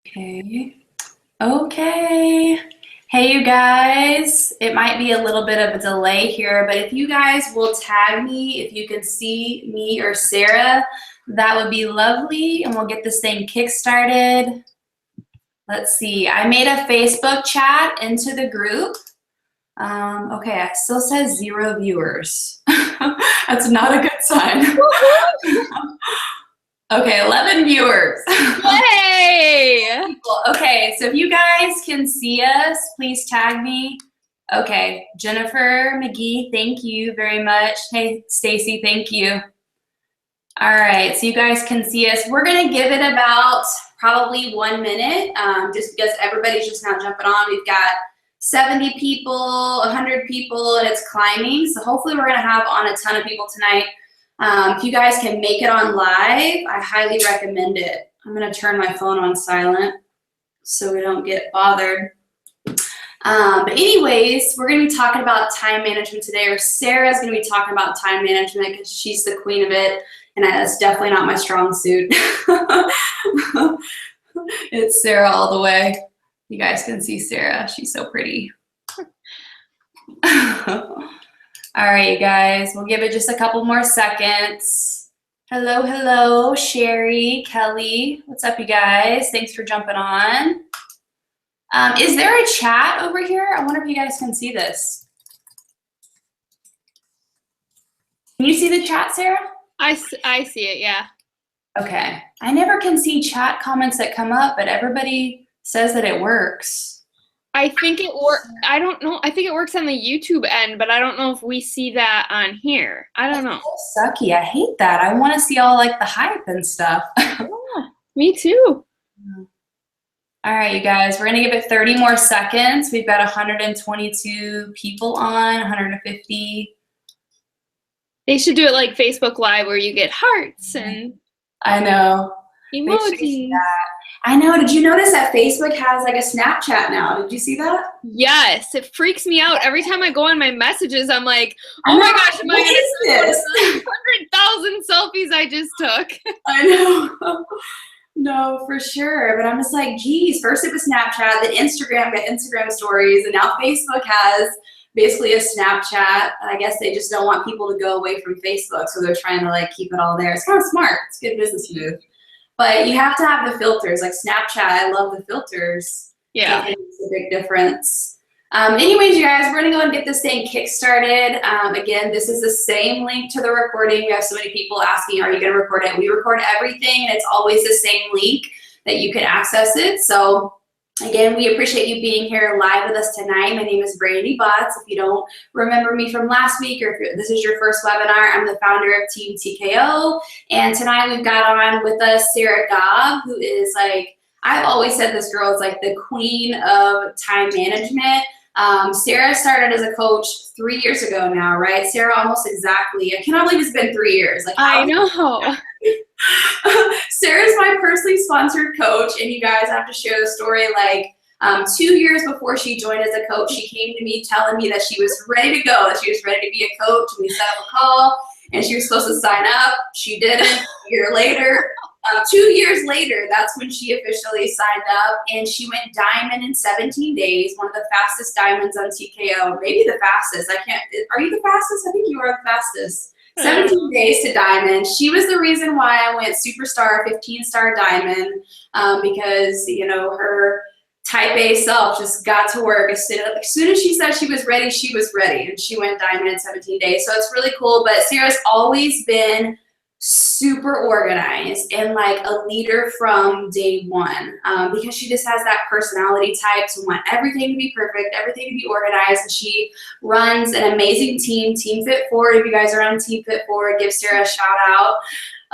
Okay. Okay. Hey, you guys. It might be a little bit of a delay here, but if you guys will tag me, if you can see me or Sarah, that would be lovely, and we'll get this thing kick-started. Let's see. I made a Facebook chat into the group. Okay, it still says 0 viewers. That's not a good sign. Okay, 11 viewers. Yay! Okay, so if you guys can see us, please tag me. Okay, Jennifer McGee, thank you very much. Hey, Stacy, thank you. All right, so you guys can see us. We're gonna give it about probably 1 minute, just because everybody's just now jumping on. We've got 70 people, 100 people, and it's climbing. So hopefully we're gonna have on a ton of people tonight. If you guys can make it on live, I highly recommend it. I'm gonna turn my phone on silent so we don't get bothered. But anyways, we're gonna be talking about time management today, or Sarah's gonna be talking about time management because she's the queen of it, and that's definitely not my strong suit. It's Sarah all the way. You guys can see Sarah, she's so pretty. All right, you guys, we'll give it just a couple more seconds. Hello, hello, Sherry, Kelly. What's up, you guys? Thanks for jumping on. Is there a chat over here? I wonder if you guys can see this. Can you see the chat, Sarah? I see it, yeah. Okay. I never can see chat comments that come up, but everybody says that it works. I think it works. I don't know. I think it works on the YouTube end, but I don't know if we see that on here. I don't know. So sucky. I hate that. I want to see all like the hype and stuff. Yeah, me too. All right, you guys, we're gonna give it 30 more seconds. We've got 122 people on, 150. They should do it like Facebook Live where you get hearts and I know. emojis. I know. Did you notice that Facebook has like a Snapchat now? Did you see that? Yes, it freaks me out. Every time I go on my messages, I'm like, oh my gosh, am I going to see 100,000 selfies I just took? I know. No, for sure. But I'm just like, geez, first it was Snapchat, then Instagram got Instagram stories, and now Facebook has basically a Snapchat. I guess they just don't want people to go away from Facebook, so they're trying to like keep it all there. It's kind of smart. It's a good business move. But you have to have the filters, like Snapchat. I love the filters. Yeah. It makes a big difference. Anyways, you guys, we're gonna go and get this thing kick-started. Again, this is the same link to the recording. We have so many people asking, are you gonna record it? We record everything, and it's always the same link that you can access it. So again, we appreciate you being here live with us tonight. My name is Brandy Botts. If you don't remember me from last week, or if this is your first webinar, I'm the founder of Team TKO. And tonight we've got on with us Sarah Gaub, who is like, I've always said this girl is like the queen of time management. Sarah started as a coach 3 years ago now, right? Sarah, almost exactly. I cannot believe it's been 3 years. Like, I know. Sarah's my personally sponsored coach, and you guys have to share the story. Like 2 years before she joined as a coach, she came to me telling me that she was ready to go, that she was ready to be a coach, and we set up a call, and she was supposed to sign up. She didn't. A year later, 2 years later, that's when she officially signed up, and she went diamond in 17 days, one of the fastest diamonds on TKO, maybe the fastest. Are you the fastest? I think you are the fastest. 17 days to diamond. She was the reason why I went superstar, 15-star diamond, because, you know, her type A self just got to work. As soon as she said she was ready, and she went diamond in 17 days. So it's really cool. But Sarah's always been super organized and like a leader from day one, because she just has that personality type to want everything to be perfect, everything to be organized. And she runs an amazing team, Team Fit Forward. If you guys are on Team Fit Forward, give Sarah a shout out.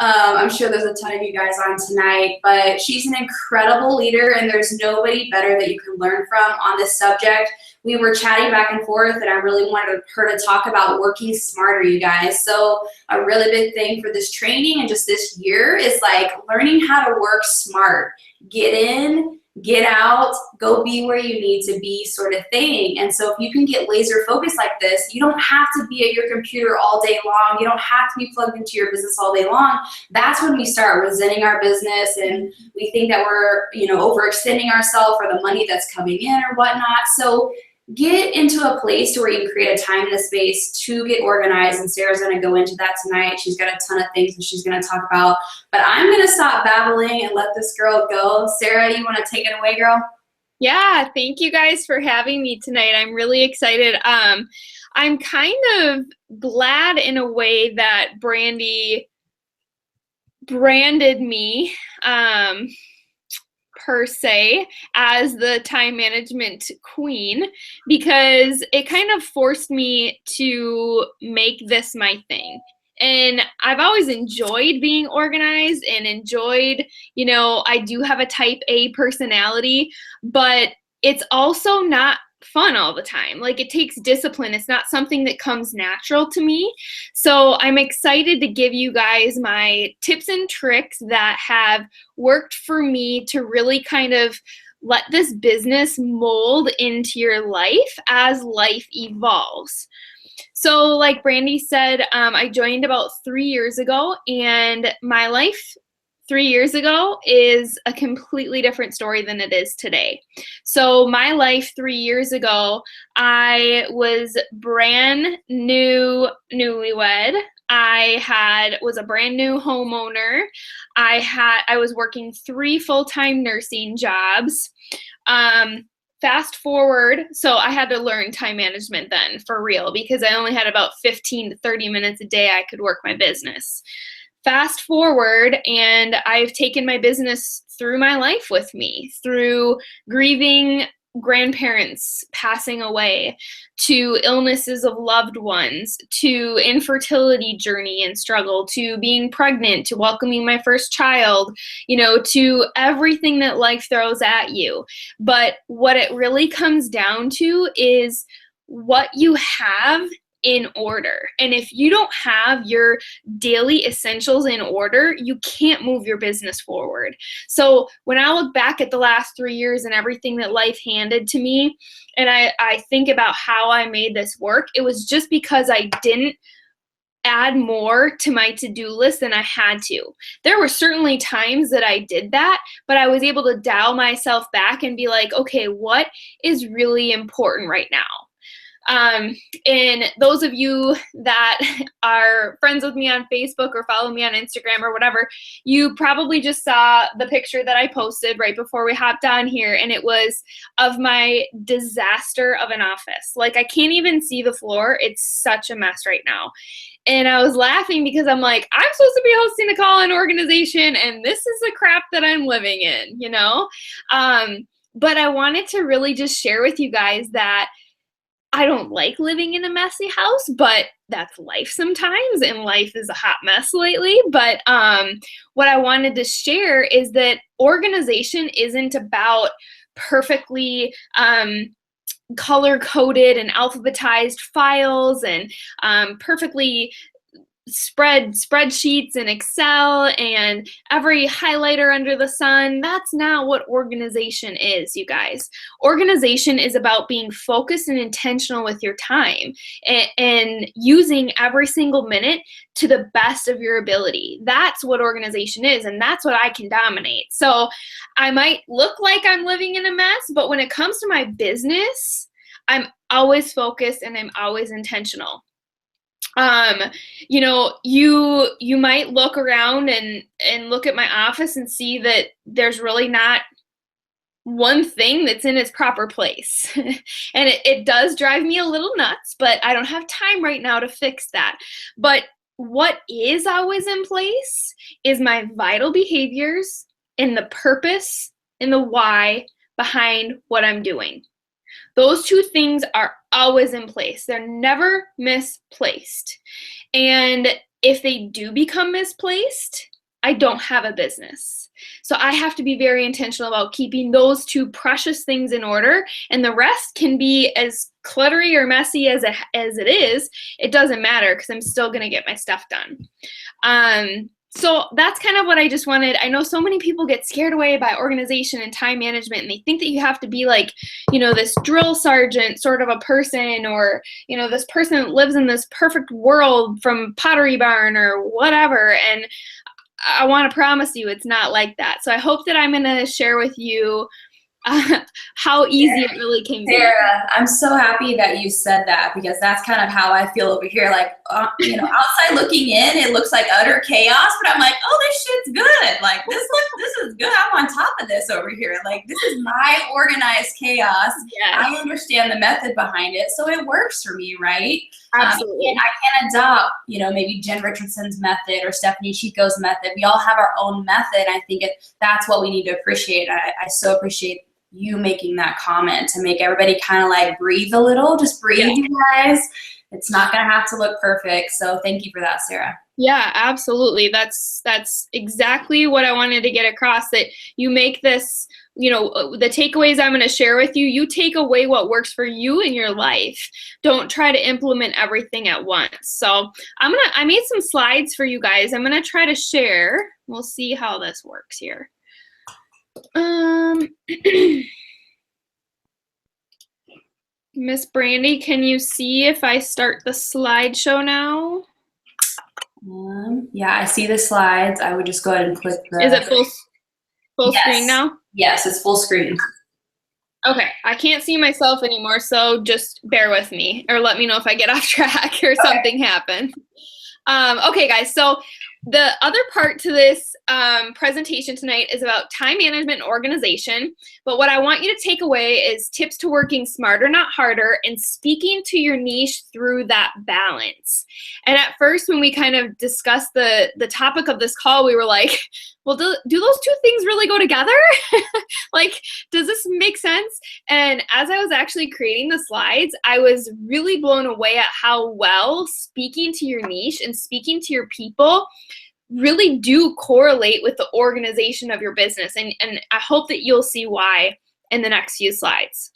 I'm sure there's a ton of you guys on tonight, but she's an incredible leader, and there's nobody better that you can learn from on this subject. We were chatting back and forth, and I really wanted her to talk about working smarter, you guys. So a really big thing for this training and just this year is like learning how to work smart. Get in, get out, go be where you need to be sort of thing. And so if you can get laser focused like this, you don't have to be at your computer all day long. You don't have to be plugged into your business all day long. That's when we start resenting our business and we think that we're, overextending ourselves for the money that's coming in or whatnot. So get into a place where you can create a time and a space to get organized, and Sarah's going to go into that tonight. She's got a ton of things that she's going to talk about, but I'm going to stop babbling and let this girl go. Sarah, you want to take it away, girl? Yeah, thank you guys for having me tonight. I'm really excited. I'm kind of glad in a way that Brandy branded me per se as the time management queen, because it kind of forced me to make this my thing. And I've always enjoyed being organized and enjoyed, I do have a type A personality, but it's also not fun all the time. Like, it takes discipline. It's not something that comes natural to me. So I'm excited to give you guys my tips and tricks that have worked for me to really kind of let this business mold into your life as life evolves. So like Brandy said, I joined about 3 years ago, and my life 3 years ago is a completely different story than it is today. So my life 3 years ago, I was brand new, newlywed. I was a brand new homeowner. I was working 3 full-time nursing jobs. Fast forward, so I had to learn time management then for real, because I only had about 15 to 30 minutes a day I could work my business. Fast forward, and I've taken my business through my life with me, through grieving grandparents passing away, to illnesses of loved ones, to infertility journey and struggle, to being pregnant, to welcoming my first child, to everything that life throws at you. But what it really comes down to is what you have in order. And if you don't have your daily essentials in order, you can't move your business forward. So when I look back at the last 3 years and everything that life handed to me, and I think about how I made this work, it was just because I didn't add more to my to-do list than I had to. There were certainly times that I did that, but I was able to dial myself back and be like, okay, what is really important right now? And those of you that are friends with me on Facebook or follow me on Instagram or whatever, you probably just saw the picture that I posted right before we hopped on here, and it was of my disaster of an office. Like, I can't even see the floor. It's such a mess right now. And I was laughing because I'm like, I'm supposed to be hosting a call-in organization, and this is the crap that I'm living in, But I wanted to really just share with you guys that I don't like living in a messy house, but that's life sometimes, and life is a hot mess lately. But what I wanted to share is that organization isn't about perfectly color-coded and alphabetized files and perfectly spreadsheets and Excel and every highlighter under the sun. That's not what organization is, you guys. Organization is about being focused and intentional with your time and using every single minute to the best of your ability. That's what organization is, and that's what I can dominate. So I might look like I'm living in a mess, but when it comes to my business, I'm always focused and I'm always intentional. You might look around and look at my office and see that there's really not one thing that's in its proper place. And it does drive me a little nuts, but I don't have time right now to fix that. But what is always in place is my vital behaviors and the purpose and the why behind what I'm doing. Those two things are always in place. They're never misplaced. And if they do become misplaced, I don't have a business. So I have to be very intentional about keeping those two precious things in order, and the rest can be as cluttery or messy as it is. It doesn't matter because I'm still going to get my stuff done. So that's kind of what I just wanted. I know so many people get scared away by organization and time management, and they think that you have to be like, this drill sergeant sort of a person, or, this person that lives in this perfect world from Pottery Barn or whatever. And I want to promise you it's not like that. So I hope that I'm going to share with you how easy it really can be. Sarah, I'm so happy that you said that, because that's kind of how I feel over here. Like, outside looking in, it looks like utter chaos, but I'm like, oh, this shit's good. Like, this is good. I'm on top of this over here. Like, this is my organized chaos. Yes. I understand the method behind it, so it works for me, right? Absolutely. And I can adopt, maybe Jen Richardson's method or Stephanie Chico's method. We all have our own method. I think that's what we need to appreciate. I so appreciate you making that comment to make everybody kind of like breathe a little. Just breathe, you guys. It's not going to have to look perfect. So thank you for that, Sarah. Yeah, absolutely. That's exactly what I wanted to get across, that you make this, the takeaways I'm going to share with you, you take away what works for you in your life. Don't try to implement everything at once. So I made some slides for you guys. I'm going to try to share. We'll see how this works here. Miss Brandy, can you see if I start the slideshow now? Yeah, I see the slides. I would just go ahead and click the... Is it full screen now? Yes, it's full screen. Okay, I can't see myself anymore, so just bear with me or let me know if I get off track or something happened. Okay, guys, so the other part to this presentation tonight is about time management and organization. But what I want you to take away is tips to working smarter, not harder, and speaking to your niche through that balance. And at first, when we kind of discussed the topic of this call, we were like, well, do those two things really go together? Like, does this make sense? And as I was actually creating the slides, I was really blown away at how well speaking to your niche and speaking to your people really do correlate with the organization of your business. And I hope that you'll see why in the next few slides.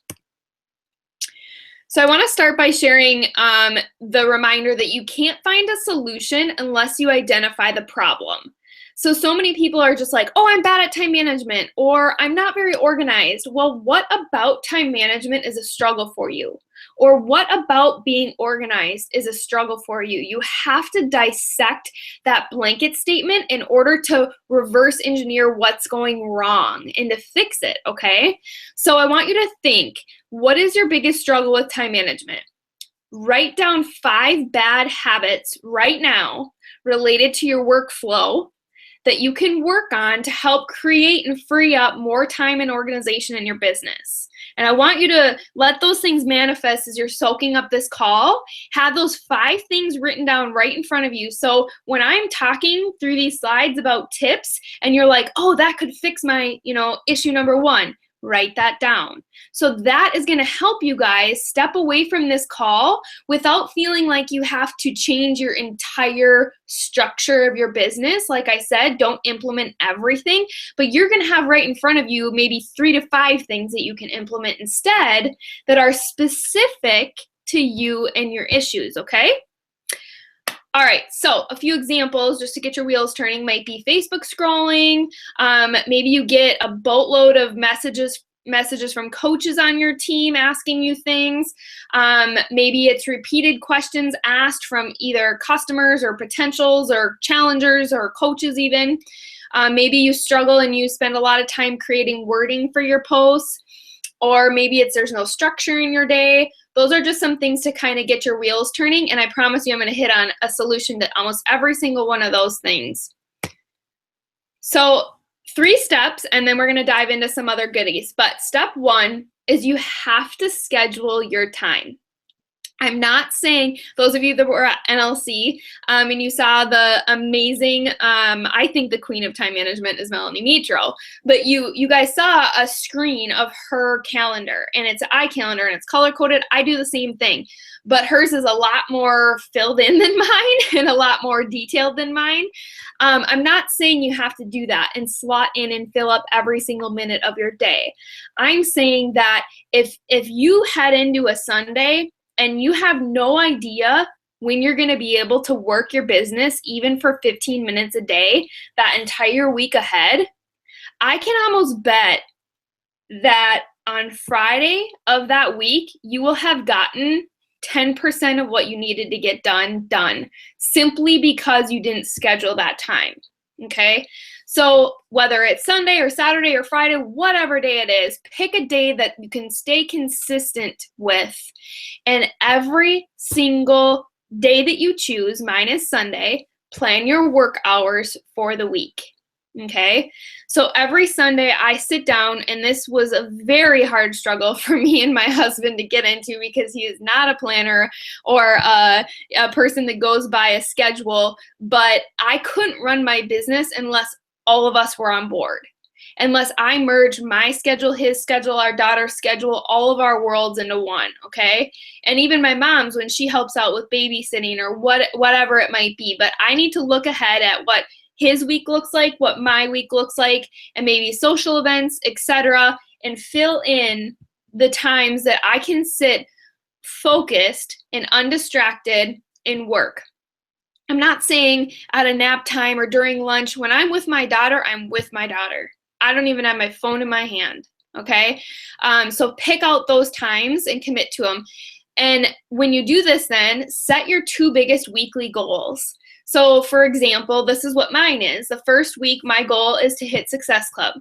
So I want to start by sharing the reminder that you can't find a solution unless you identify the problem. So many people are just like, oh, I'm bad at time management, or I'm not very organized. Well, what about time management is a struggle for you? Or what about being organized is a struggle for you? You have to dissect that blanket statement in order to reverse engineer what's going wrong and to fix it, okay? So I want you to think, what is your biggest struggle with time management? Write down 5 bad habits right now related to your workflow that you can work on to help create and free up more time and organization in your business. And I want you to let those things manifest as you're soaking up this call. Have those 5 things written down right in front of you. So when I'm talking through these slides about tips and you're like, oh, that could fix my, issue number 1, write that down. So that is going to help you guys step away from this call without feeling like you have to change your entire structure of your business. Like I said, don't implement everything, but you're going to have right in front of you maybe 3 to 5 things that you can implement instead that are specific to you and your issues, okay? All right, so a few examples just to get your wheels turning might be Facebook scrolling. Maybe you get a boatload of messages from coaches on your team asking you things. Maybe it's repeated questions asked from either customers or potentials or challengers or coaches even. Maybe you struggle and you spend a lot of time creating wording for your posts. Or maybe there's no structure in your day. Those are just some things to kind of get your wheels turning. And I promise you I'm going to hit on a solution to almost every single one of those things. So 3 steps, and then we're going to dive into some other goodies. But step 1 is you have to schedule your time. I'm not saying, those of you that were at NLC and you saw the amazing, I think the queen of time management is Melanie Mitro, but you guys saw a screen of her calendar, and it's an iCalendar and it's color coded. I do the same thing, but hers is a lot more filled in than mine and a lot more detailed than mine. I'm not saying you have to do that and slot in and fill up every single minute of your day. I'm saying that if you head into a Sunday and you have no idea when you're going to be able to work your business even for 15 minutes a day that entire week ahead, I can almost bet that on Friday of that week, you will have gotten 10% of what you needed to get done simply because you didn't schedule that time. Okay? So whether it's Sunday or Saturday or Friday, whatever day it is, pick a day that you can stay consistent with. And every single day that you choose, minus Sunday, plan your work hours for the week. Okay, so every Sunday I sit down, and this was a very hard struggle for me and my husband to get into because he is not a planner or a person that goes by a schedule, but I couldn't run my business unless all of us were on board. Unless I merge my schedule, his schedule, our daughter's schedule, all of our worlds into one, okay? And even my mom's when she helps out with babysitting or whatever it might be. But I need to look ahead at what his week looks like, what my week looks like, and maybe social events, etc., and fill in the times that I can sit focused and undistracted in work. I'm not saying at a nap time or during lunch. When I'm with my daughter, I'm with my daughter. I don't even have my phone in my hand, okay? So pick out those times and commit to them. And when you do this, then set your 2 biggest weekly goals. So for example, this is what mine is. The first week, my goal is to hit Success Club.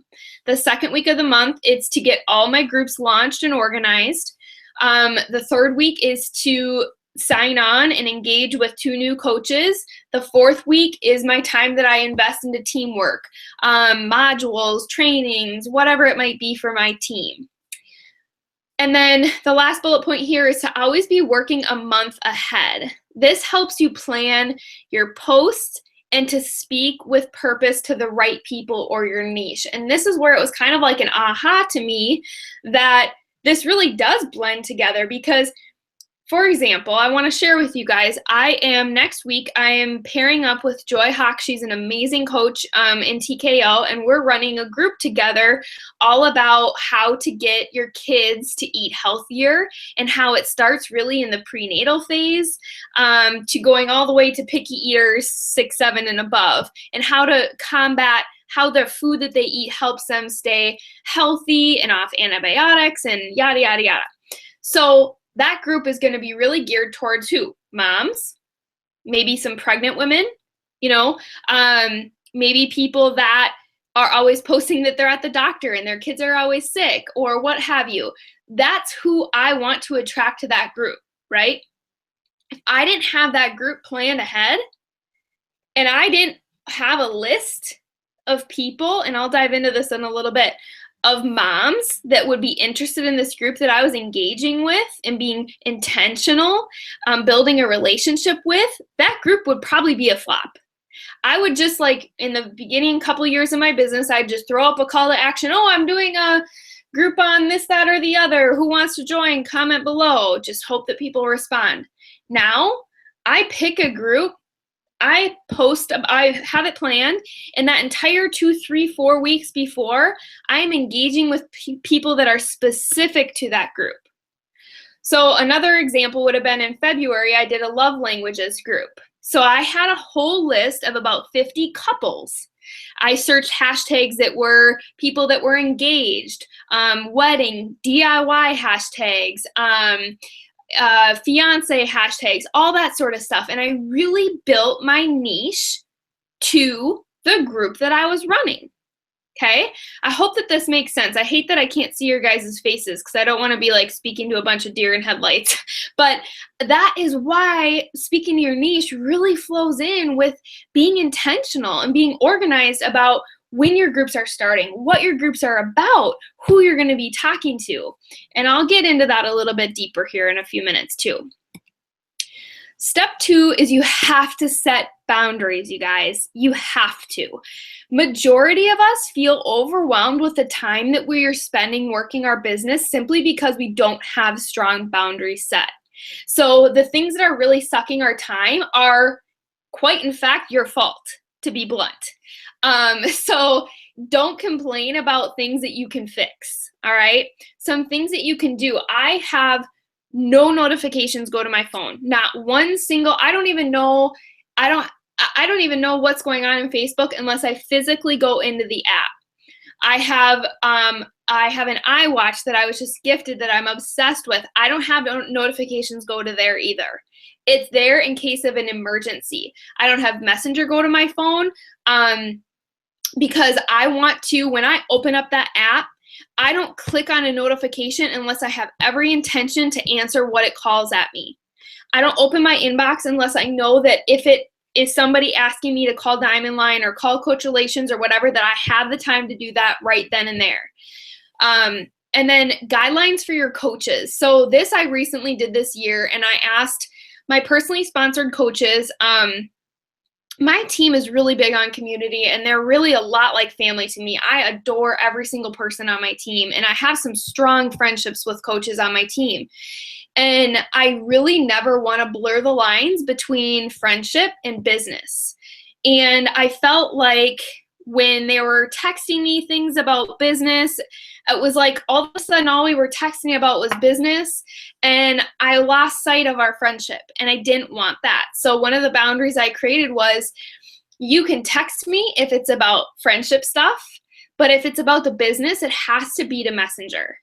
The second week of the month, it's to get all my groups launched and organized. The third week is to sign on and engage with 2 new coaches. The fourth week is my time that I invest into teamwork, modules, trainings, whatever it might be for my team. And then the last bullet point here is to always be working a month ahead. This helps you plan your posts and to speak with purpose to the right people or your niche. And this is where it was kind of like an aha to me that this really does blend together because, for example, I want to share with you guys, next week, I am pairing up with Joy Hawk. She's an amazing coach in TKO, and we're running a group together all about how to get your kids to eat healthier and how it starts really in the prenatal phase to going all the way to picky eaters 6, 7, and above, and how to combat how the food that they eat helps them stay healthy and off antibiotics and yada, yada, yada. So that group is going to be really geared towards who? Moms, maybe some pregnant women, maybe people that are always posting that they're at the doctor and their kids are always sick or what have you. That's who I want to attract to that group, right? If I didn't have that group planned ahead and I didn't have a list of people, and I'll dive into this in a little bit, of moms that would be interested in this group that I was engaging with and being intentional, building a relationship with, that group would probably be a flop. I would just in the beginning couple of years of my business, I'd just throw up a call to action. Oh, I'm doing a group on this, that, or the other. Who wants to join? Comment below. Just hope that people respond. Now I pick a group. I have it planned, and that entire 2, 3, 4 weeks before, I'm engaging with people that are specific to that group. So another example would have been in February, I did a love languages group. So I had a whole list of about 50 couples. I searched hashtags that were people that were engaged, wedding, DIY hashtags, fiance hashtags, all that sort of stuff. And I really built my niche to the group that I was running. Okay. I hope that this makes sense. I hate that I can't see your guys' faces because I don't want to be speaking to a bunch of deer in headlights. But that is why speaking to your niche really flows in with being intentional and being organized about when your groups are starting, what your groups are about, who you're going to be talking to. And I'll get into that a little bit deeper here in a few minutes too. Step 2 is you have to set boundaries, you guys. You have to. Majority of us feel overwhelmed with the time that we are spending working our business simply because we don't have strong boundaries set. So the things that are really sucking our time are quite in fact your fault, to be blunt. So don't complain about things that you can fix. All right. Some things that you can do. I have no notifications go to my phone. Not one single, I don't even know what's going on in Facebook unless I physically go into the app. I have an iWatch that I was just gifted that I'm obsessed with. I don't have notifications go to there either. It's there in case of an emergency. I don't have Messenger go to my phone because I want to, when I open up that app, I don't click on a notification unless I have every intention to answer what it calls at me. I don't open my inbox unless I know that if it is somebody asking me to call Diamond Line or call Coach Relations or whatever, that I have the time to do that right then and there. And then guidelines for your coaches. So this I recently did this year, and I asked my personally sponsored coaches. My team is really big on community, and they're really a lot like family to me. I adore every single person on my team, and I have some strong friendships with coaches on my team. And I really never want to blur the lines between friendship and business. And I felt like when they were texting me things about business, it was like all of a sudden all we were texting about was business, and I lost sight of our friendship, and I didn't want that. So one of the boundaries I created was, you can text me if it's about friendship stuff, but if it's about the business, it has to be to Messenger.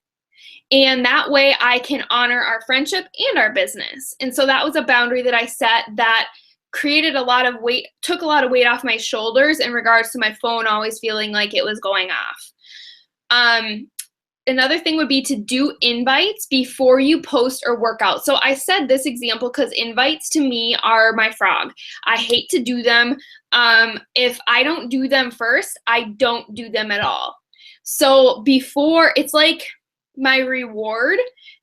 And that way I can honor our friendship and our business. And so that was a boundary that I set that created a lot of weight, took a lot of weight off my shoulders in regards to my phone always feeling like it was going off. Another thing would be to do invites before you post or work out. So I said this example because invites to me are my frog. I hate to do them. If I don't do them first, I don't do them at all. So before, it's like my reward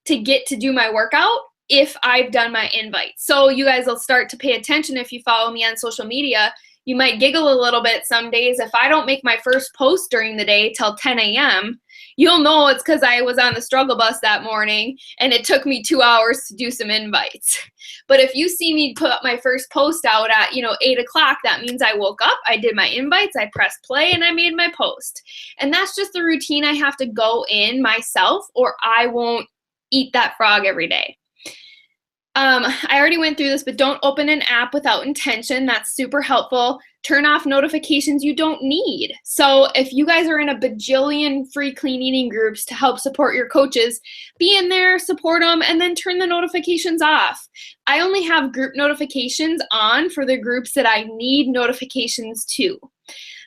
to get to do my workout if I've done my invite. So you guys will start to pay attention if you follow me on social media. You might giggle a little bit some days. If I don't make my first post during the day till 10 a.m., you'll know it's because I was on the struggle bus that morning and it took me 2 hours to do some invites. But if you see me put my first post out at 8 o'clock, that means I woke up, I did my invites, I pressed play, and I made my post. And that's just the routine I have to go in myself, or I won't eat that frog every day. I already went through this, but don't open an app without intention. That's super helpful. Turn off notifications you don't need. So if you guys are in a bajillion free clean eating groups to help support your coaches, be in there, support them, and then turn the notifications off. I only have group notifications on for the groups that I need notifications to.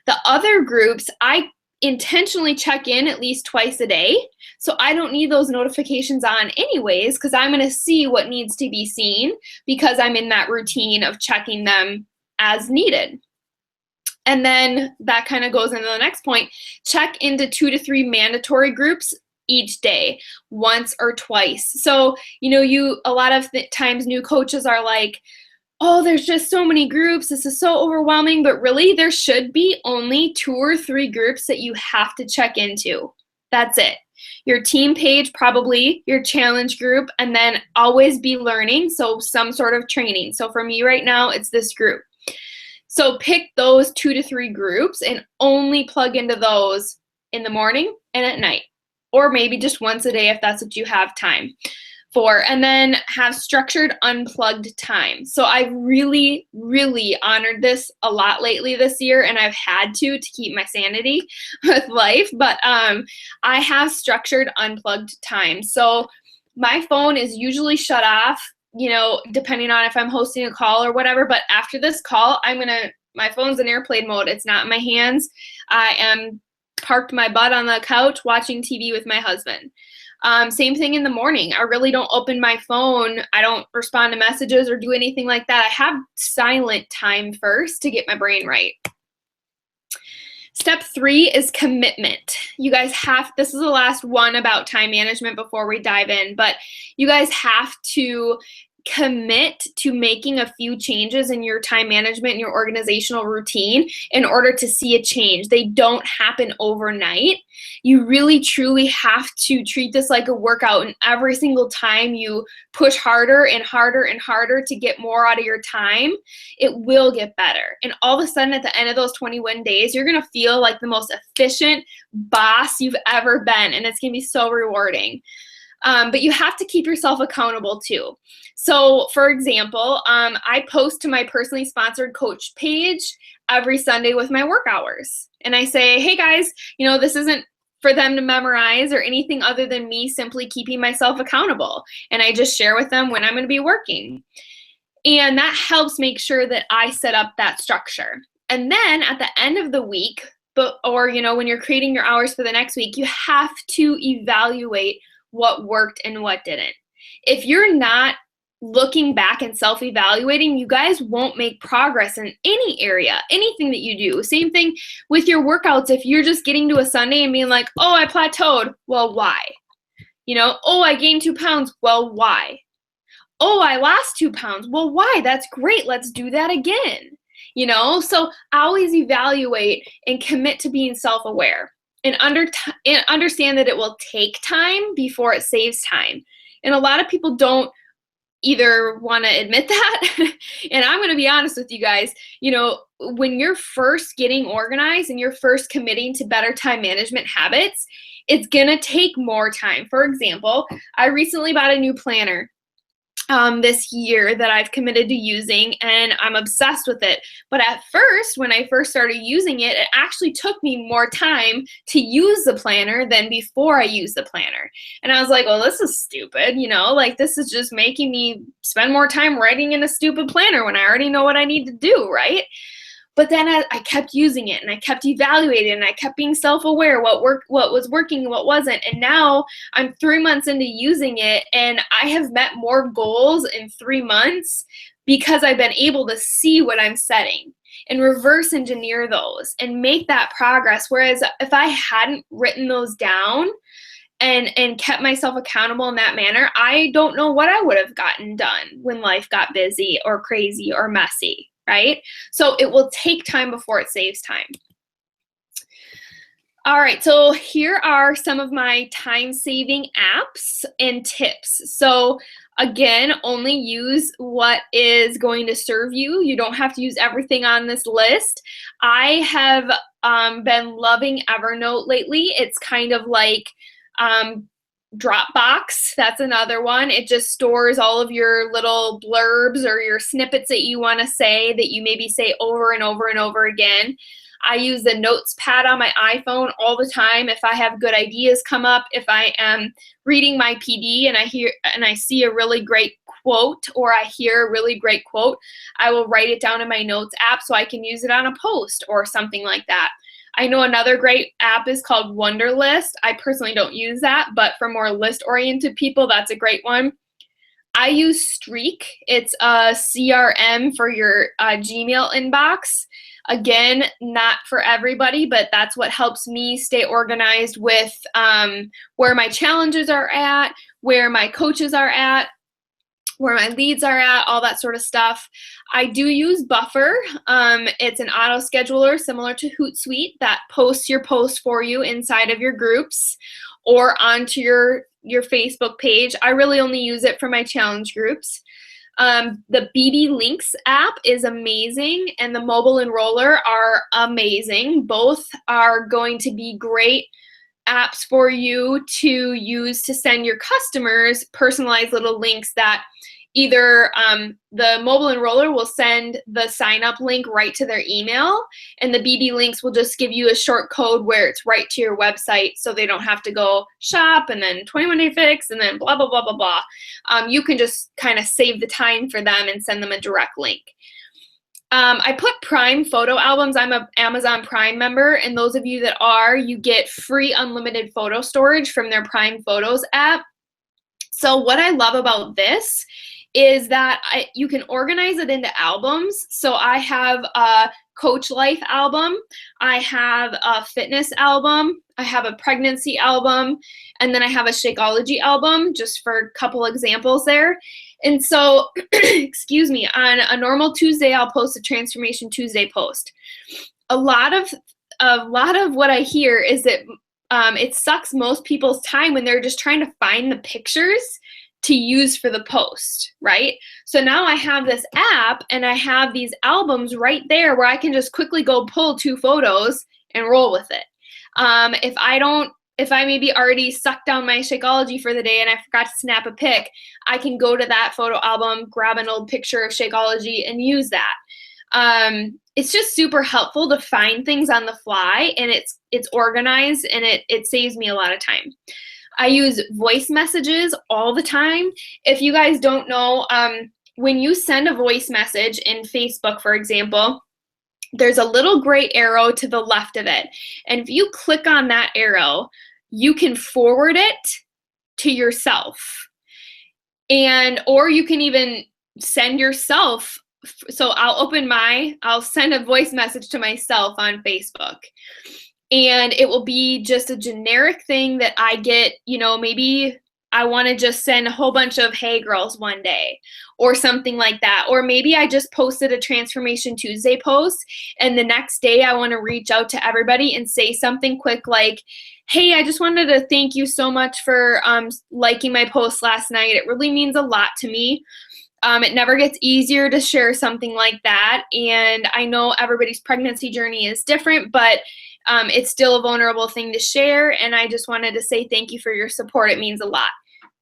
The other groups, I intentionally check in at least twice a day. So I don't need those notifications on anyways, because I'm going to see what needs to be seen because I'm in that routine of checking them as needed. And then that kind of goes into the next point. Check into 2 to 3 mandatory groups each day, once or twice. So, a lot of times new coaches are like, oh, there's just so many groups. This is so overwhelming. But really, there should be only 2 or 3 groups that you have to check into. That's it. Your team page, probably your challenge group, and then always be learning. So some sort of training. So for me right now, it's this group. So pick those 2 to 3 groups and only plug into those in the morning and at night, or maybe just once a day if that's what you have time for. And then have structured unplugged time. So I've really, really honored this a lot lately this year, and I've had to keep my sanity with life. But I have structured unplugged time. So my phone is usually shut off, depending on if I'm hosting a call or whatever. But after this call, my phone's in airplane mode. It's not in my hands. I am parked my butt on the couch watching TV with my husband. Same thing in the morning. I really don't open my phone. I don't respond to messages or do anything like that. I have silent time first to get my brain right. Step 3 is commitment. You guys this is the last one about time management before we dive in, but you guys have to commit to making a few changes in your time management and your organizational routine in order to see a change. They don't happen overnight. You really truly have to treat this like a workout, and every single time you push harder and harder and harder to get more out of your time, it will get better. And all of a sudden at the end of those 21 days, you're going to feel like the most efficient boss you've ever been, and it's going to be so rewarding. But you have to keep yourself accountable too. So for example, I post to my personally sponsored coach page every Sunday with my work hours. And I say, hey guys, this isn't for them to memorize or anything other than me simply keeping myself accountable. And I just share with them when I'm going to be working. And that helps make sure that I set up that structure. And then at the end of the week, or when you're creating your hours for the next week, you have to evaluate what worked and what didn't. If you're not looking back and self-evaluating, you guys won't make progress in any area, anything that you do. Same thing with your workouts. If you're just getting to a Sunday and being like, oh, I plateaued, well, why? Oh, I gained 2 pounds, well, why? Oh, I lost 2 pounds, well, why? That's great, let's do that again. So always evaluate and commit to being self-aware and understand that it will take time before it saves time. And a lot of people don't either want to admit that. And I'm going to be honest with you guys, when you're first getting organized and you're first committing to better time management habits, it's going to take more time. For example, I recently bought a new planner this year that I've committed to using, and I'm obsessed with it. But at first, when I first started using it, it actually took me more time to use the planner than before I used the planner. And I was like, well, this is stupid, this is just making me spend more time writing in a stupid planner when I already know what I need to do, right? But then I kept using it and I kept evaluating and I kept being self-aware what was working and what wasn't. And now I'm 3 months into using it and I have met more goals in 3 months because I've been able to see what I'm setting and reverse engineer those and make that progress. Whereas if I hadn't written those down and kept myself accountable in that manner, I don't know what I would have gotten done when life got busy or crazy or messy. Right? So it will take time before it saves time. All right, so here are some of my time-saving apps and tips. So again, only use what is going to serve you. You don't have to use everything on this list. I have been loving Evernote lately. It's kind of like Dropbox, that's another one. It just stores all of your little blurbs or your snippets that you want to say that you maybe say over and over and over again. I use the notes pad on my iPhone all the time. If I have good ideas come up, if I am reading my PD and I see a really great quote or I hear a really great quote, I will write it down in my notes app so I can use it on a post or something like that. I know another great app is called Wunderlist. I personally don't use that, but for more list-oriented people, that's a great one. I use Streak. It's a CRM for your Gmail inbox. Again, not for everybody, but that's what helps me stay organized with where my challenges are at, where my coaches are at, where my leads are at, all that sort of stuff. I do use Buffer. It's an auto scheduler similar to Hootsuite that posts your posts for you inside of your groups or onto your Facebook page. I really only use it for my challenge groups. The BB Links app is amazing and the mobile enroller are amazing. Both are going to be great apps for you to use to send your customers personalized little links that either the mobile enroller will send the sign up link right to their email, and the BB Links will just give you a short code where it's right to your website so they don't have to go shop and then 21-day fix and then blah, blah, blah, blah, blah. You can just kind of save the time for them and send them a direct link. I put Prime photo albums. I'm an Amazon Prime member, and those of you that are, you get free unlimited photo storage from their Prime Photos app. So what I love about this is that you can organize it into albums. So I have a Coach Life album, I have a fitness album, I have a pregnancy album, and then I have a Shakeology album, just for a couple examples there. And so, excuse me, on a normal Tuesday, I'll post a Transformation Tuesday post. A lot of what I hear is that it sucks most people's time when they're just trying to find the pictures to use for the post, right? So now I have this app and I have these albums right there where I can just quickly go pull 2 photos and roll with it. If if I maybe already sucked down my Shakeology for the day and I forgot to snap a pic, I can go to that photo album, grab an old picture of Shakeology and use that. It's just super helpful to find things on the fly, and it's organized, and it saves me a lot of time. I use voice messages all the time. If you guys don't know, when you send a voice message in Facebook, for example, there's a little gray arrow to the left of it. And if you click on that arrow, you can forward it to yourself. Or you can even send yourself. So I'll send a voice message to myself on Facebook. And it will be just a generic thing that I get, maybe I want to just send a whole bunch of hey girls one day or something like that. Or maybe I just posted a Transformation Tuesday post and the next day I want to reach out to everybody and say something quick like, hey, I just wanted to thank you so much for liking my post last night. It really means a lot to me. It never gets easier to share something like that. And I know everybody's pregnancy journey is different, but it's still a vulnerable thing to share. And I just wanted to say thank you for your support. It means a lot.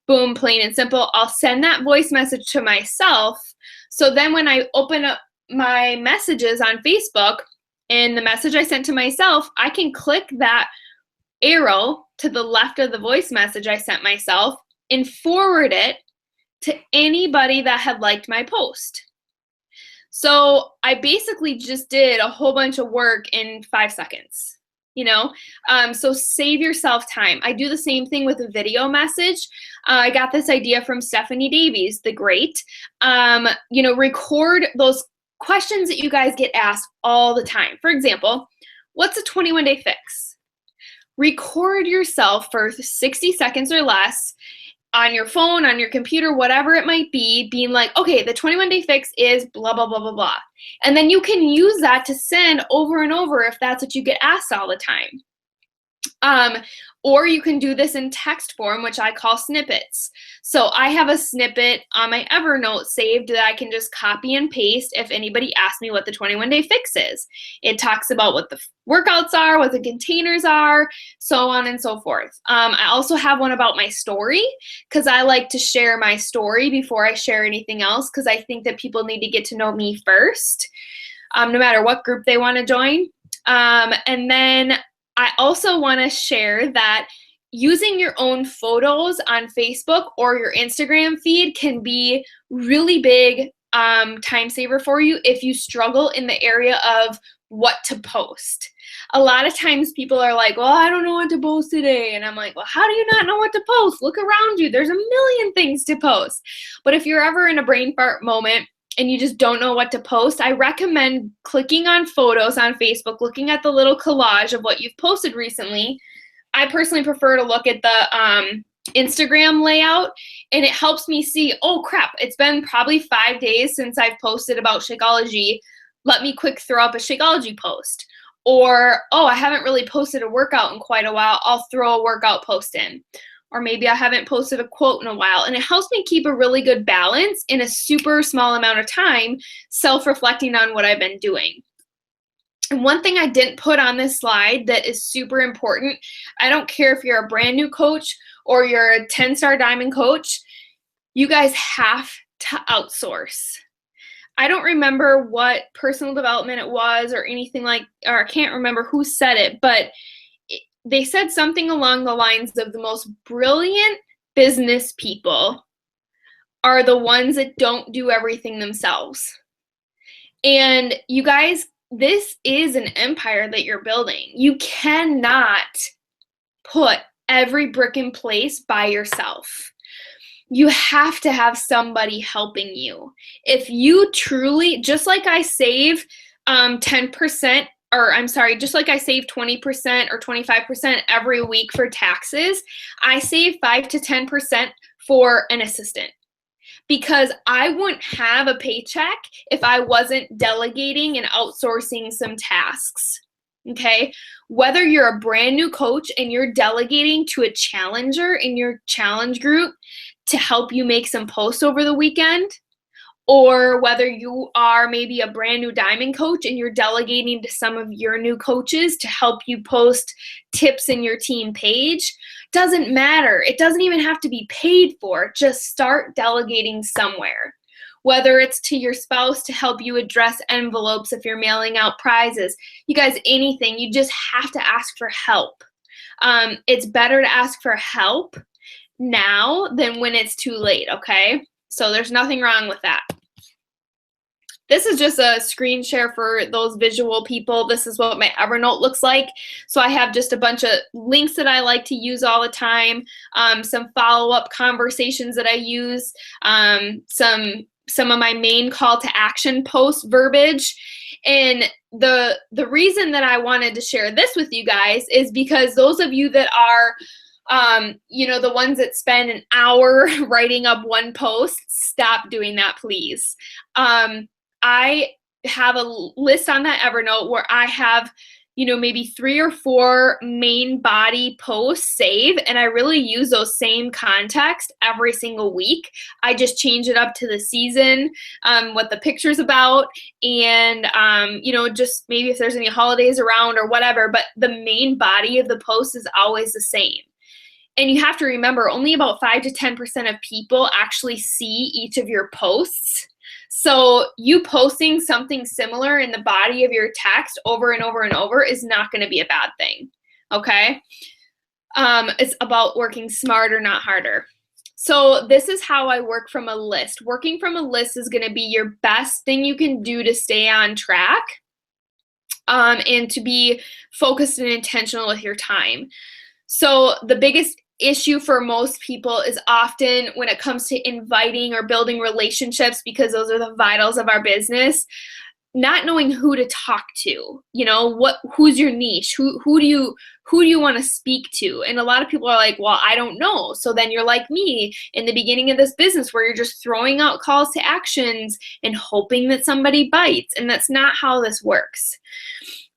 Boom, plain and simple. I'll send that voice message to myself. So then when I open up my messages on Facebook and the message I sent to myself, I can click that arrow to the left of the voice message I sent myself and forward it to anybody that had liked my post. So I basically just did a whole bunch of work in 5 seconds, so save yourself time. I do the same thing with a video message. I got this idea from Stephanie Davies, the great. Record those questions that you guys get asked all the time. For example, what's a 21-day fix? Record yourself for 60 seconds or less on your phone, on your computer, whatever it might be, being like, okay, the 21-day fix is blah, blah, blah, blah, blah. And then you can use that to send over and over if that's what you get asked all the time. Or you can do this in text form, which I call snippets. So I have a snippet on my Evernote saved that I can just copy and paste if anybody asks me what the 21-day fix is. It talks about what the workouts are, what the containers are, so on and so forth. I also have one about my story because I like to share my story before I share anything else because I think that people need to get to know me first, no matter what group they want to join. And then I also want to share that using your own photos on Facebook or your Instagram feed can be really big time saver for you if you struggle in the area of what to post. A lot of times people are like, well, I don't know what to post today. And I'm like, well, how do you not know what to post? Look around you. There's a million things to post. But if you're ever in a brain fart moment and you just don't know what to post, I recommend clicking on photos on Facebook, looking at the little collage of what you've posted recently. I personally prefer to look at the Instagram layout, and it helps me see, oh crap, it's been probably 5 days since I've posted about Shakeology. Let me quick throw up a Shakeology post. Or, oh, I haven't really posted a workout in quite a while. I'll throw a workout post in. Or maybe I haven't posted a quote in a while. And it helps me keep a really good balance in a super small amount of time, self-reflecting on what I've been doing. And one thing I didn't put on this slide that is super important, I don't care if you're a brand new coach or you're a 10-star diamond coach, you guys have to outsource. I don't remember what personal development it was or anything or I can't remember who said it, but they said something along the lines of the most brilliant business people are the ones that don't do everything themselves. And you guys, this is an empire that you're building. You cannot put every brick in place by yourself. You have to have somebody helping you. If you truly, just like I save 10%, just like I save 20% or 25% every week for taxes, I save 5 to 10% for an assistant. Because I wouldn't have a paycheck if I wasn't delegating and outsourcing some tasks, okay? Whether you're a brand new coach and you're delegating to a challenger in your challenge group to help you make some posts over the weekend, or whether you are maybe a brand new diamond coach and you're delegating to some of your new coaches to help you post tips in your team page, doesn't matter. It doesn't even have to be paid for. Just start delegating somewhere. Whether it's to your spouse to help you address envelopes if you're mailing out prizes, you guys, anything, you just have to ask for help. It's better to ask for help now than when it's too late, okay? So there's nothing wrong with that. This is just a screen share for those visual people. This is what my Evernote looks like. So I have just a bunch of links that I like to use all the time, some follow-up conversations that I use, some of my main call to action post verbiage. And the reason that I wanted to share this with you guys is because those of you that are the ones that spend an hour writing up one post, stop doing that, please. I have a list on that Evernote where I have, maybe 3 or 4 main body posts saved, and I really use those same context every single week. I just change it up to the season, what the picture's about, and, just maybe if there's any holidays around or whatever, but the main body of the post is always the same. And you have to remember, only about 5 to 10% of people actually see each of your posts. So you posting something similar in the body of your text over and over and over is not going to be a bad thing, okay? It's about working smarter, not harder. So this is how I work from a list. Working from a list is going to be your best thing you can do to stay on track, and to be focused and intentional with your time. So the biggest issue for most people is often when it comes to inviting or building relationships, because those are the vitals of our business, not knowing who to talk to. Who's your niche? Who do you want to speak to? And a lot of people are like, well, I don't know. So then you're like me in the beginning of this business where you're just throwing out calls to actions and hoping that somebody bites. And that's not how this works.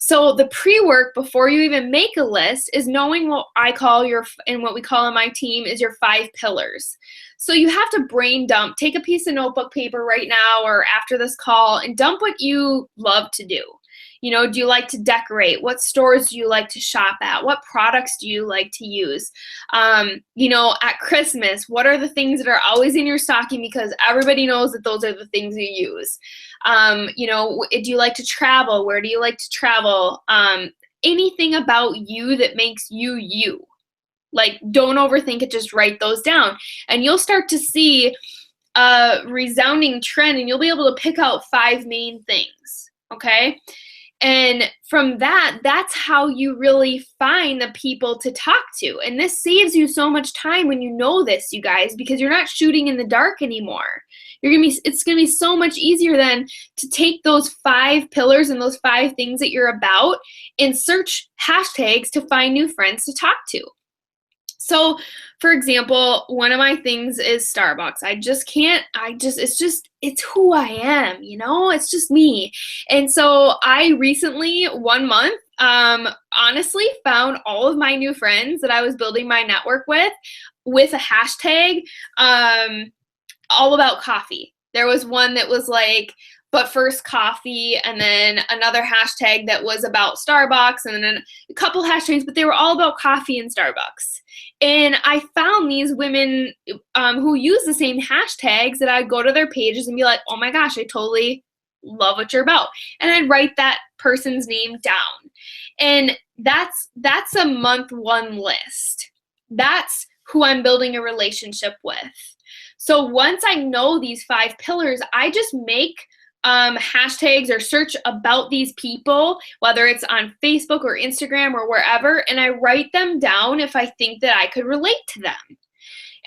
So the pre-work before you even make a list is knowing what I call and what we call on my team is your 5 pillars. So you have to brain dump, take a piece of notebook paper right now or after this call and dump what you love to do. Do you like to decorate? What stores do you like to shop at? What products do you like to use? At Christmas, what are the things that are always in your stocking because everybody knows that those are the things you use? Do you like to travel? Where do you like to travel? Anything about you that makes you you. Like, don't overthink it, just write those down. And you'll start to see a resounding trend and you'll be able to pick out 5 main things, okay? And from that's how you really find the people to talk to. And this saves you so much time when you know this, you guys, because you're not shooting in the dark anymore. It's gonna be so much easier then to take those 5 pillars and those 5 things that you're about and search hashtags to find new friends to talk to. So, for example, one of my things is Starbucks. It's who I am, it's just me. And so I recently, 1 month, honestly found all of my new friends that I was building my network with a hashtag, all about coffee. There was one that was like, but first coffee, and then another hashtag that was about Starbucks, and then a couple hashtags, but they were all about coffee and Starbucks. And I found these women who use the same hashtags that I'd go to their pages and be like, oh my gosh, I totally love what you're about. And I'd write that person's name down. And that's a month 1 list. That's who I'm building a relationship with. So once I know these 5 pillars, I just make hashtags or search about these people, whether it's on Facebook or Instagram or wherever, and I write them down if I think that I could relate to them.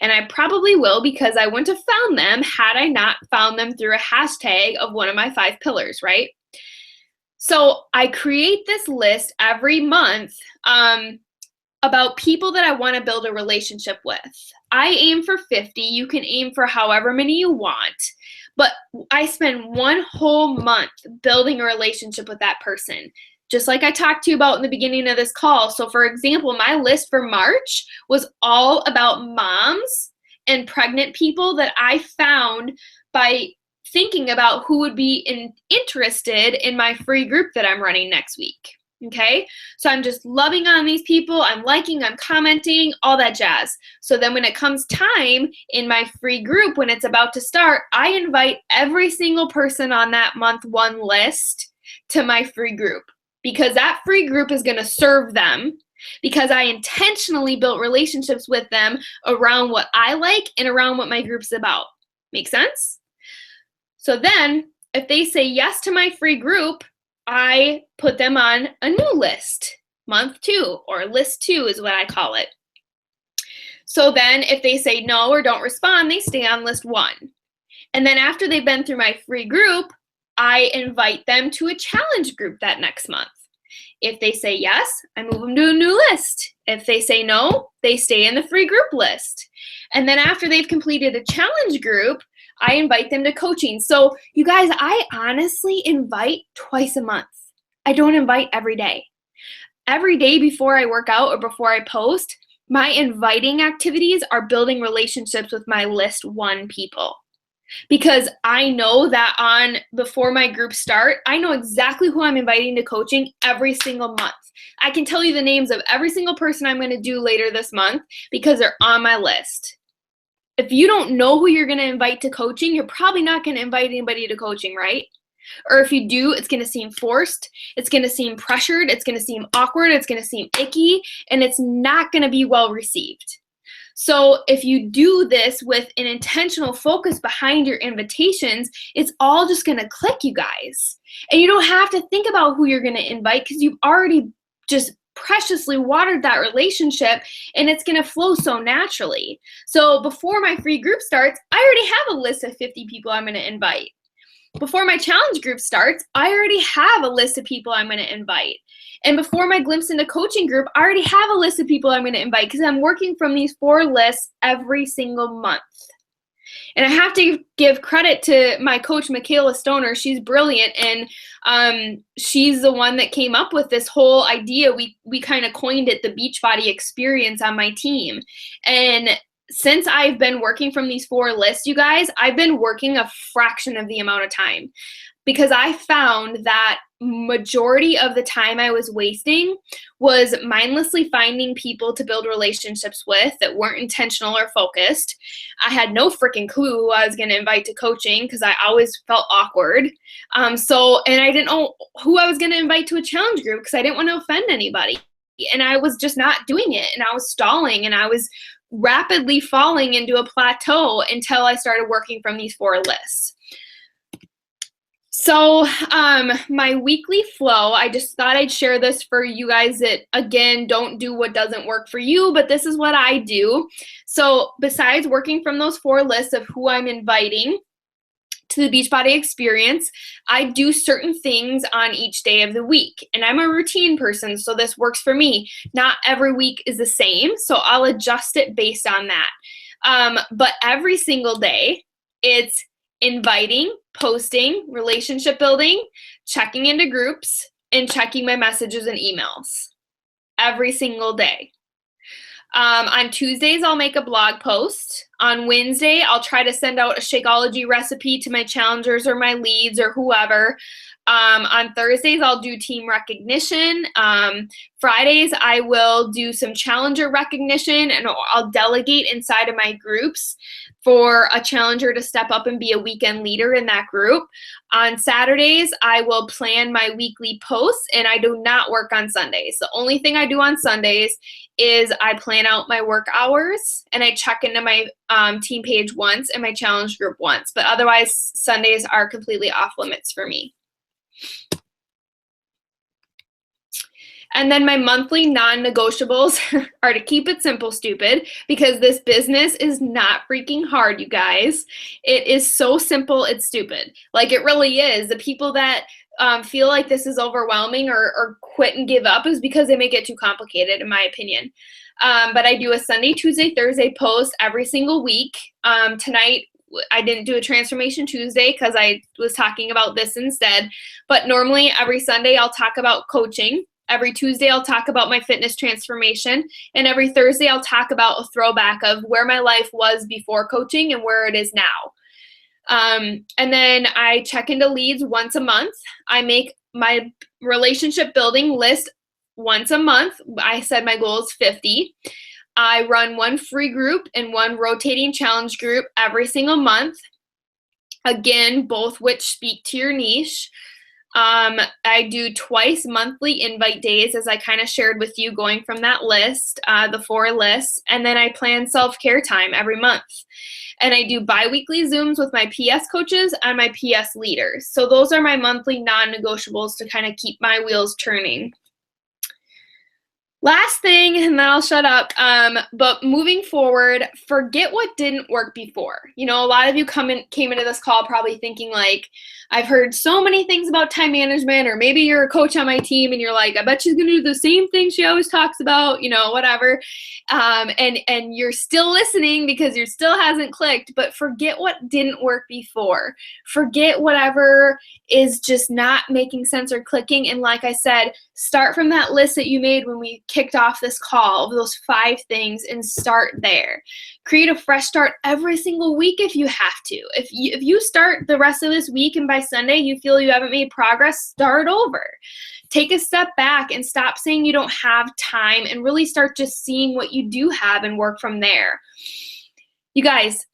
And I probably will, because I wouldn't have found them had I not found them through a hashtag of one of my 5 pillars, right? So I create this list every month about people that I want to build a relationship with. I aim for 50. You can aim for however many you want. But I spend 1 whole month building a relationship with that person, just like I talked to you about in the beginning of this call. So for example, my list for March was all about moms and pregnant people that I found by thinking about who would be interested in my free group that I'm running next week. Okay, so I'm just loving on these people, I'm liking, I'm commenting, all that jazz. So then when it comes time in my free group, when it's about to start, I invite every single person on that month one list to my free group, because that free group is going to serve them, because I intentionally built relationships with them around what I like and around what my group's about. Make sense? So then if they say yes to my free group, I put them on a new list, month 2, or list 2 is what I call it. So then if they say no or don't respond, they stay on list 1. And then after they've been through my free group, I invite them to a challenge group that next month. If they say yes, I move them to a new list. If they say no, they stay in the free group list. And then after they've completed a challenge group, I invite them to coaching. So you guys, I honestly invite twice a month. I don't invite every day. Every day before I work out or before I post, my inviting activities are building relationships with my list 1 people. Because I know that before my groups start, I know exactly who I'm inviting to coaching every single month. I can tell you the names of every single person I'm going to do later this month because they're on my list. If you don't know who you're going to invite to coaching, you're probably not going to invite anybody to coaching, right? Or if you do, it's going to seem forced, it's going to seem pressured, it's going to seem awkward, it's going to seem icky, and it's not going to be well received. So if you do this with an intentional focus behind your invitations, it's all just going to click, you guys. And you don't have to think about who you're going to invite because you've already just preciously watered that relationship, and it's going to flow so naturally. So before my free group starts, I already have a list of 50 people I'm going to invite. Before my challenge group starts, I already have a list of people I'm going to invite. And before my Glimpse into Coaching group, I already have a list of people I'm going to invite because I'm working from these 4 lists every single month. And I have to give credit to my coach, Michaela Stoner. She's brilliant, and she's the one that came up with this whole idea. We kind of coined it the Beachbody experience on my team. And since I've been working from these 4 lists, you guys, I've been working a fraction of the amount of time because I found that majority of the time I was wasting was mindlessly finding people to build relationships with that weren't intentional or focused. I had no freaking clue who I was going to invite to coaching because I always felt awkward. And I didn't know who I was going to invite to a challenge group because I didn't want to offend anybody. And I was just not doing it, and I was stalling, and I was rapidly falling into a plateau until I started working from these 4 lists. So my weekly flow, I just thought I'd share this for you guys that, again, don't do what doesn't work for you, but this is what I do. So besides working from those 4 lists of who I'm inviting to the Beachbody experience, I do certain things on each day of the week. And I'm a routine person, so this works for me. Not every week is the same, so I'll adjust it based on that. But every single day, it's inviting, posting, relationship building, checking into groups, and checking my messages and emails every single day. On Tuesdays, I'll make a blog post. On Wednesday, I'll try to send out a Shakeology recipe to my challengers or my leads or whoever. On Thursdays, I'll do team recognition. Fridays, I will do some challenger recognition, and I'll delegate inside of my groups for a challenger to step up and be a weekend leader in that group. On Saturdays, I will plan my weekly posts, and I do not work on Sundays. The only thing I do on Sundays is I plan out my work hours, and I check into my team page once and my challenge group once. But otherwise, Sundays are completely off limits for me. And then my monthly non-negotiables are to keep it simple, stupid, because this business is not freaking hard, you guys. It is so simple, it's stupid. Like, it really is. The people that feel like this is overwhelming or quit and give up is because they make it too complicated, in my opinion. But I do a Sunday, Tuesday, Thursday post every single week. Tonight, I didn't do a Transformation Tuesday because I was talking about this instead. But normally, every Sunday, I'll talk about coaching. Every Tuesday, I'll talk about my fitness transformation. And every Thursday, I'll talk about a throwback of where my life was before coaching and where it is now. And then I check into leads once a month. I make my relationship building list once a month. I said my goal is 50. I run one free group and one rotating challenge group every single month. Again, both which speak to your niche. I do twice monthly invite days, as I kind of shared with you, going from that list, the 4 lists, and then I plan self-care time every month. And I do bi-weekly Zooms with my PS coaches and my PS leaders. So those are my monthly non-negotiables to kind of keep my wheels turning. Last thing, and then I'll shut up, but moving forward, forget what didn't work before. You know, a lot of you came into this call probably thinking like, I've heard so many things about time management, or maybe you're a coach on my team and you're like, I bet she's going to do the same thing she always talks about, you know, whatever. And you're still listening because you still hasn't clicked, but forget what didn't work before. Forget whatever is just not making sense or clicking. And like I said, start from that list that you made when we kicked off this call, those 5 things, and start there. Create a fresh start every single week if you have to. If you start the rest of this week and by Sunday you feel you haven't made progress, start over. Take a step back and stop saying you don't have time and really start just seeing what you do have and work from there. You guys,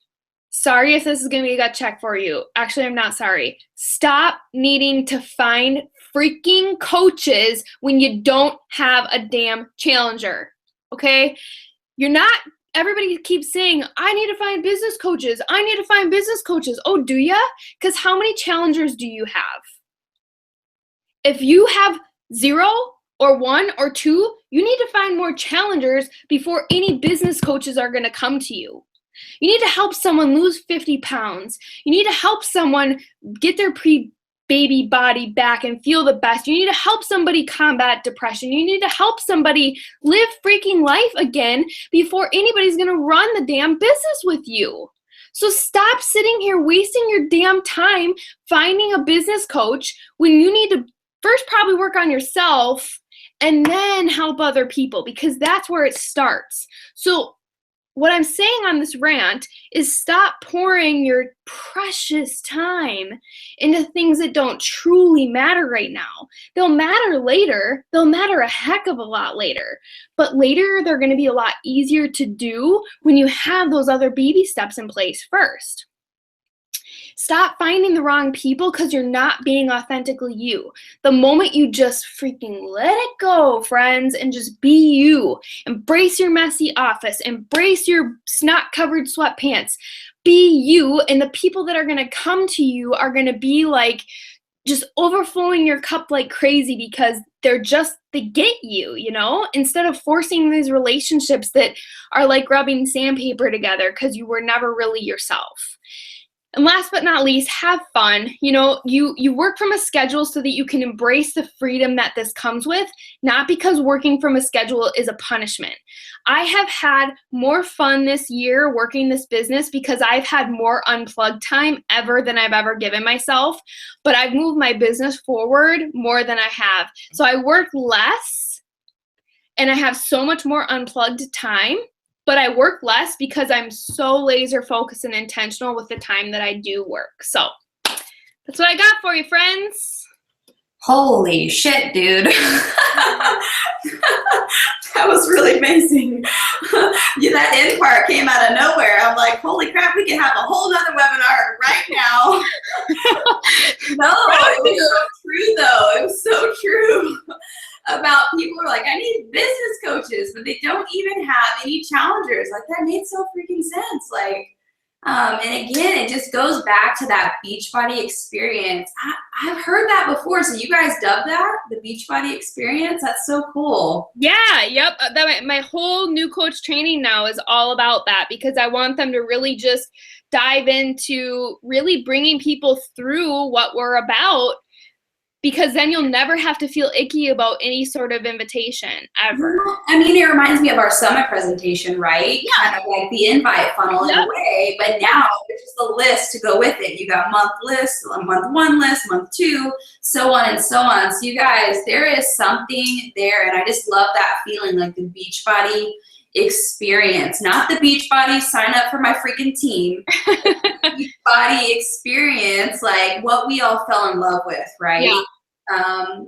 sorry if this is going to be a gut check for you. Actually, I'm not sorry. Stop needing to find freaking coaches when you don't have a damn challenger, okay? Everybody keeps saying, I need to find business coaches. I need to find business coaches. Oh, do ya? Because how many challengers do you have? If you have 0 or 1 or 2, you need to find more challengers before any business coaches are going to come to you. You need to help someone lose 50 pounds. You need to help someone get their pre-baby body back and feel the best. You need to help somebody combat depression. You need to help somebody live freaking life again before anybody's going to run the damn business with you. So stop sitting here wasting your damn time finding a business coach when you need to first probably work on yourself and then help other people, because that's where it starts. So what I'm saying on this rant is stop pouring your precious time into things that don't truly matter right now. They'll matter later. They'll matter a heck of a lot later. But later, they're going to be a lot easier to do when you have those other baby steps in place first. Stop finding the wrong people because you're not being authentically you. The moment you just freaking let it go, friends, and just be you. Embrace your messy office. Embrace your snot-covered sweatpants. Be you, and the people that are going to come to you are going to be like just overflowing your cup like crazy because they get you, you know? Instead of forcing these relationships that are like rubbing sandpaper together because you were never really yourself. And last but not least, have fun. You know, you work from a schedule so that you can embrace the freedom that this comes with, not because working from a schedule is a punishment. I have had more fun this year working this business because I've had more unplugged time ever than I've ever given myself, but I've moved my business forward more than I have. So I work less and I have so much more unplugged time. But I work less because I'm so laser focused and intentional with the time that I do work. So that's what I got for you, friends. Holy shit, dude. That was really amazing. Yeah, that end part came out of nowhere. I'm like, holy crap, we can have a whole nother webinar right now. No, it was so true though. It was so true. About people are like, I need business coaches, but they don't even have any challengers. Like, that made so freaking sense. Like, and again, it just goes back to that Beachbody experience. I've heard that before. So you guys dubbed that the Beachbody experience? That's so cool. Yeah, yep. My whole new coach training now is all about that because I want them to really just dive into really bringing people through what we're about. Because then you'll never have to feel icky about any sort of invitation, ever. I mean, it reminds me of our summit presentation, right? Yeah. Kind of like the invite funnel in a way, but now there's just a list to go with it. You got month list, month 1 list, month 2, so on and so on. So you guys, there is something there, and I just love that feeling, like the Beachbody experience, not the Beachbody sign up for my freaking team. Beachbody experience, like what we all fell in love with, right? Yeah.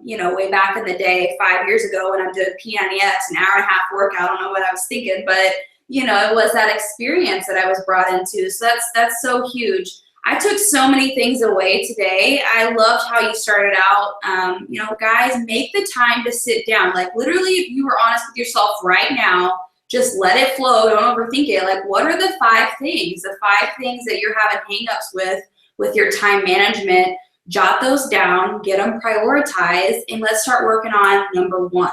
You know, way back in the day, 5 years ago when I'm doing P90X, an hour and a half workout, I don't know what I was thinking, but you know, it was that experience that I was brought into. So that's so huge. I took so many things away today. I loved how you started out. You know, guys, make the time to sit down. Like literally, if you were honest with yourself right now, just let it flow. Don't overthink it. Like, what are the 5 things? The 5 things that you're having hangups with your time management. Jot those down, get them prioritized, and let's start working on number 1.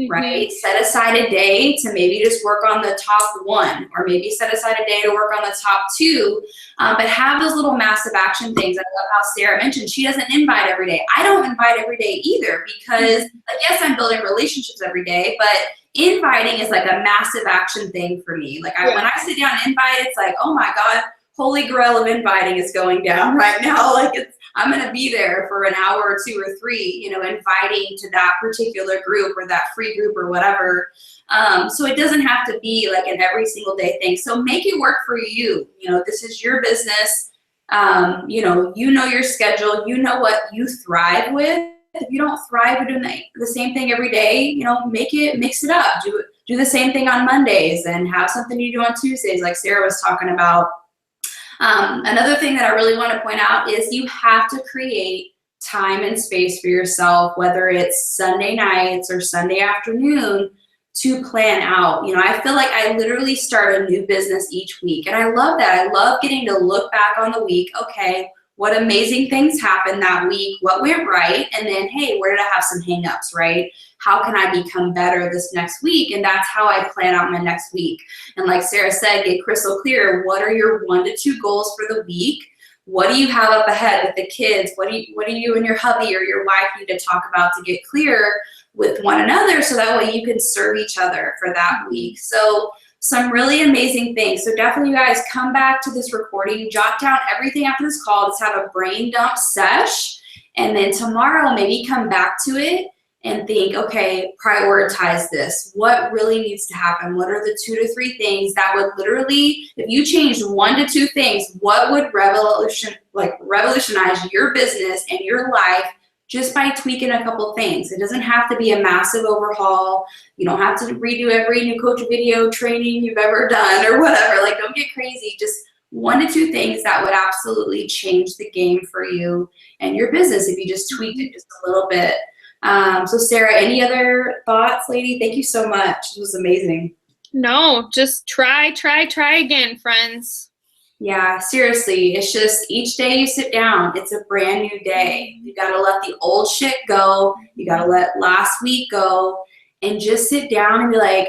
Right? Set aside a day to maybe just work on the top 1, or maybe set aside a day to work on the top 2. But have those little massive action things. I love how Sarah mentioned she doesn't invite every day. I don't invite every day either, because I guess I'm building relationships every day, but inviting is like a massive action thing for me. Like when I sit down and invite, it's like, oh my God, holy grail of inviting is going down right now. Like I'm going to be there for an hour or 2 or 3, you know, inviting to that particular group or that free group or whatever. So it doesn't have to be like an every single day thing. So make it work for you. You know, this is your business. You know your schedule, you know what you thrive with. If you don't thrive with doing the same thing every day, you know, mix it up. Do the same thing on Mondays and have something you do on Tuesdays, like Sarah was talking about. Another thing that I really want to point out is you have to create time and space for yourself, whether it's Sunday nights or Sunday afternoon, to plan out. You know, I feel like I literally start a new business each week, and I love that. I love getting to look back on the week. Okay, what amazing things happened that week? What went right? And then, hey, where did I have some hangups, right? How can I become better this next week? And that's how I plan out my next week. And like Sarah said, get crystal clear. What are your 1 to 2 goals for the week? What do you have up ahead with the kids? What do you and your hubby or your wife need to talk about to get clear with one another, so that way you can serve each other for that week? So some really amazing things. So definitely, you guys, come back to this recording, jot down everything after this call. Let's have a brain dump sesh. And then tomorrow, maybe come back to it and think, okay, prioritize this. What really needs to happen? What are the 2 to 3 things that would literally, if you changed 1 to 2 things, what would revolutionize your business and your life just by tweaking a couple things? It doesn't have to be a massive overhaul. You don't have to redo every new coach video training you've ever done or whatever. Like, don't get crazy. Just 1 to 2 things that would absolutely change the game for you and your business if you just tweaked it just a little bit. So Sarah, any other thoughts, lady? Thank you so much. It was amazing. No, just try again, friends. Yeah, seriously. It's just each day you sit down, it's a brand new day. You got to let the old shit go. You got to let last week go and just sit down and be like,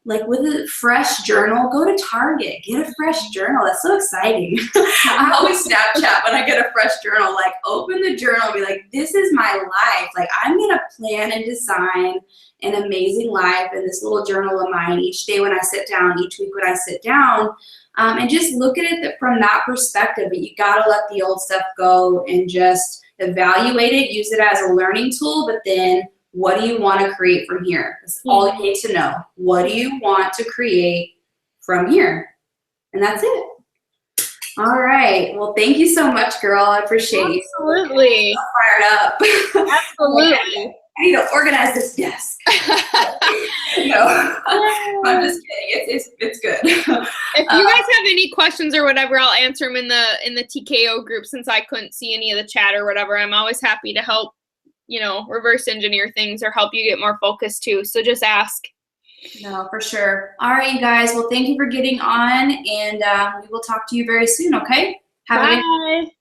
like with a fresh journal, go to Target, get a fresh journal. That's so exciting. I always Snapchat when I get a fresh journal, like open the journal and be like, this is my life. Like, I'm going to plan and design an amazing life in this little journal of mine each day when I sit down, each week when I sit down, and just look at it from that perspective. But you got to let the old stuff go and just evaluate it, use it as a learning tool, but then what do you want to create from here? That's all you need to know. What do you want to create from here? And that's it. All right. Well, thank you so much, girl. I appreciate you. Absolutely. Fired up. Absolutely. I need to organize this desk. No, I'm just kidding. It's good. If you guys have any questions or whatever, I'll answer them in the TKO group, since I couldn't see any of the chat or whatever. I'm always happy to help, reverse engineer things or help you get more focused too. So just ask. No, for sure. All right, you guys. Well, thank you for getting on, and we will talk to you very soon, okay? Bye.